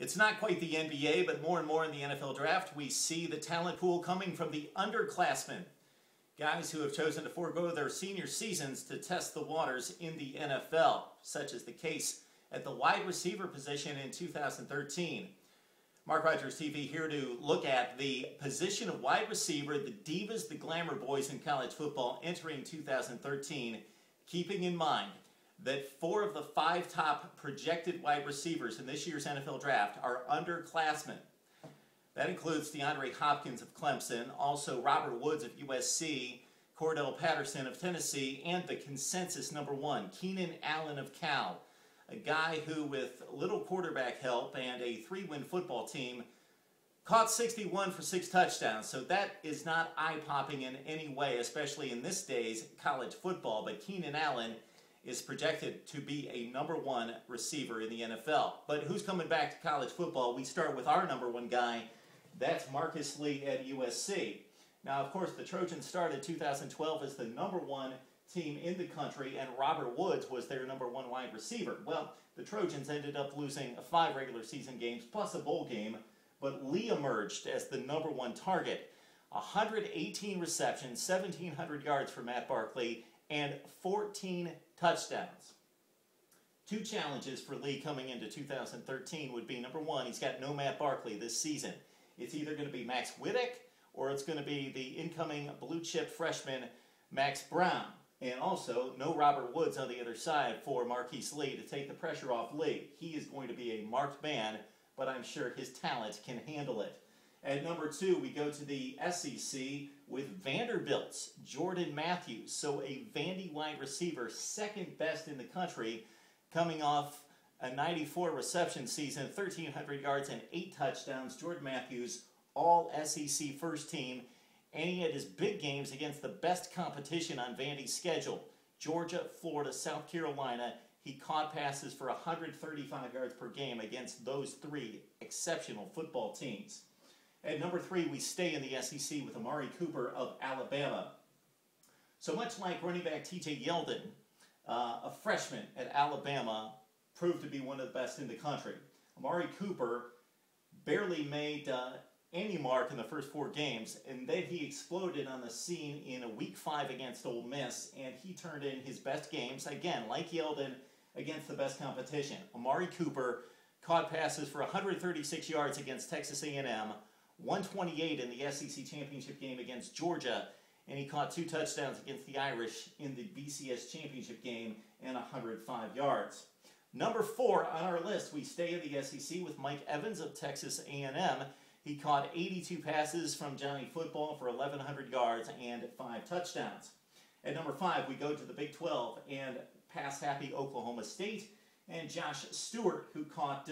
It's not quite the NBA, but more and more in the NFL draft, we see the talent pool coming from the underclassmen. Guys who have chosen to forego their senior seasons to test the waters in the NFL, such as the case at the wide receiver position in 2013. Mark Rogers TV here to look at the position of wide receiver, the divas, the glamour boys in college football entering 2013, keeping in mind that 4 of the 5 top projected wide receivers in this year's NFL draft are underclassmen. That includes DeAndre Hopkins of Clemson, also Robert Woods of USC, Cordell Patterson of Tennessee, and the consensus number 1, Keenan Allen of Cal, a guy who, with little quarterback help and a 3-win football team, caught 61 for 6 touchdowns. So that is not eye-popping in any way, especially in this day's college football. But Keenan Allen is projected to be a number 1 receiver in the NFL. But who's coming back to college football? We start with our number 1 guy. That's Marquise at USC. Now, of course, the Trojans started 2012 as the number 1 team in the country, and Robert Woods was their number 1 wide receiver. Well, the Trojans ended up losing 5 regular season games plus a bowl game, but Lee emerged as the number 1 target. 118 receptions, 1,700 yards for Matt Barkley, and 14 touchdowns. 2 challenges for Lee coming into 2013 would be, number 1, he's got no Matt Barkley this season. It's either going to be Max Whittick or it's going to be the incoming blue-chip freshman Max Brown. And also, no Robert Woods on the other side for Marquise Lee to take the pressure off Lee. He is going to be a marked man, but I'm sure his talent can handle it. At number 2, we go to the SEC with Vanderbilt's Jordan Matthews. So a Vandy wide receiver, 2nd best in the country, coming off a 94 reception season, 1,300 yards and 8 touchdowns. Jordan Matthews, all SEC first team, and he had his big games against the best competition on Vandy's schedule. Georgia, Florida, South Carolina. He caught passes for 135 yards per game against those 3 exceptional football teams. At number 3, we stay in the SEC with Amari Cooper of Alabama. So much like running back T.J. Yeldon, a freshman at Alabama, proved to be one of the best in the country. Amari Cooper barely made any mark in the first 4 games, and then he exploded on the scene in a Week 5 against Ole Miss, and he turned in his best games, again, like Yeldon, against the best competition. Amari Cooper caught passes for 136 yards against Texas A&M, 128 in the SEC championship game against Georgia, and he caught 2 touchdowns against the Irish in the BCS championship game and 105 yards. Number 4 on our list, we stay in the SEC with Mike Evans of Texas A&M. He caught 82 passes from Johnny Football for 1,100 yards and 5 touchdowns. At number 5, we go to the Big 12 and pass-happy Oklahoma State and Josh Stewart, who caught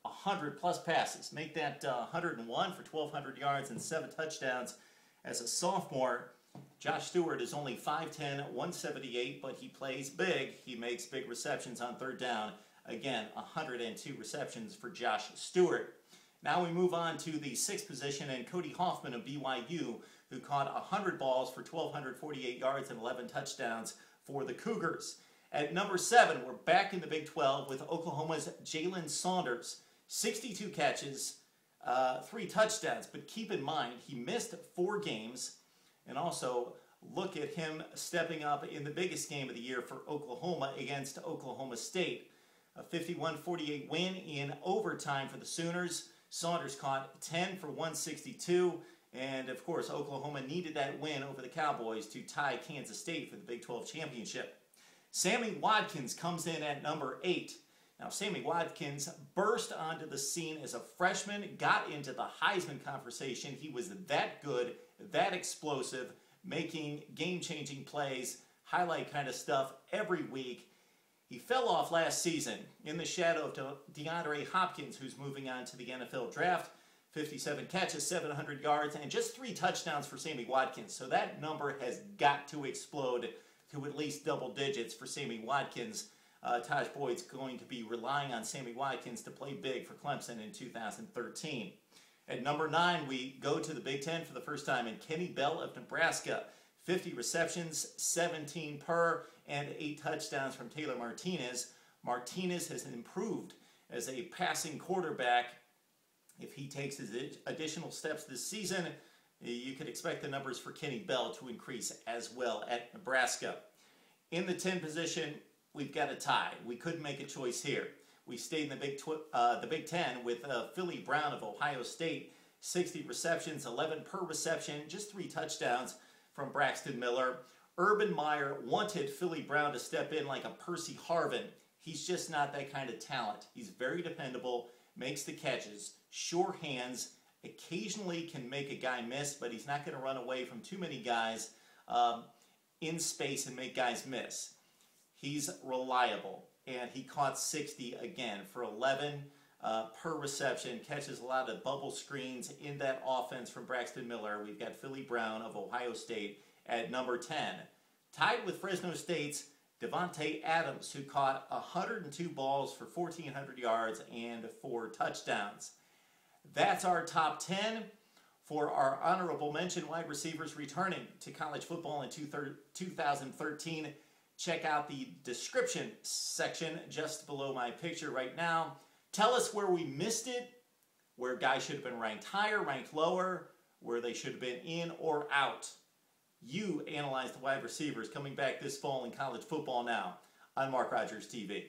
100-plus passes. Make that 101 for 1,200 yards and 7 touchdowns as a sophomore. Josh Stewart is only 5'10", 178, but he plays big. He makes big receptions on 3rd down. Again, 102 receptions for Josh Stewart. Now we move on to the 6th position, and Cody Hoffman of BYU, who caught 100 balls for 1,248 yards and 11 touchdowns for the Cougars. At number 7, we're back in the Big 12 with Oklahoma's Jalen Saunders. 62 catches, 3 touchdowns, but keep in mind, he missed 4 games, and also look at him stepping up in the biggest game of the year for Oklahoma against Oklahoma State. A 51-48 win in overtime for the Sooners. Saunders caught 10 for 162, and of course Oklahoma needed that win over the Cowboys to tie Kansas State for the Big 12 championship. Sammy Watkins comes in at number 8. Now, Sammy Watkins burst onto the scene as a freshman, got into the Heisman conversation. He was that good, that explosive, making game-changing plays, highlight kind of stuff every week. He fell off last season in the shadow of DeAndre Hopkins, who's moving on to the NFL draft. 57 catches, 700 yards, and just 3 touchdowns for Sammy Watkins. So that number has got to explode to at least double digits for Sammy Watkins. Taj Boyd's going to be relying on Sammy Watkins to play big for Clemson in 2013. At number 9, we go to the Big Ten for the first time, and Kenny Bell of Nebraska. 50 receptions, 17 per, and 8 touchdowns from Taylor Martinez. Martinez has improved as a passing quarterback If he takes his additional steps this season, you could expect the numbers for Kenny Bell to increase as well at Nebraska. In the 10 position, we've got a tie. We couldn't make a choice here. We stayed in the Big Ten with Philly Brown of Ohio State, 60 receptions, 11 per reception, just 3 touchdowns from Braxton Miller. Urban Meyer wanted Philly Brown to step in like a Percy Harvin. He's just not that kind of talent. He's very dependable, makes the catches, sure hands, occasionally can make a guy miss, but he's not going to run away from too many guys in space and make guys miss. He's reliable, and he caught 60 again for 11 per reception, catches a lot of bubble screens in that offense from Braxton Miller. We've got Philly Brown of Ohio State at number 10. Tied with Fresno State's Davante Adams, who caught 102 balls for 1,400 yards and 4 touchdowns. That's our top 10 for our honorable mention wide receivers returning to college football in 2013. Check out the description section just below my picture right now. Tell us where we missed it, where guys should have been ranked higher, ranked lower, where they should have been in or out. You analyze the wide receivers coming back this fall in college football now on Mark Rogers TV.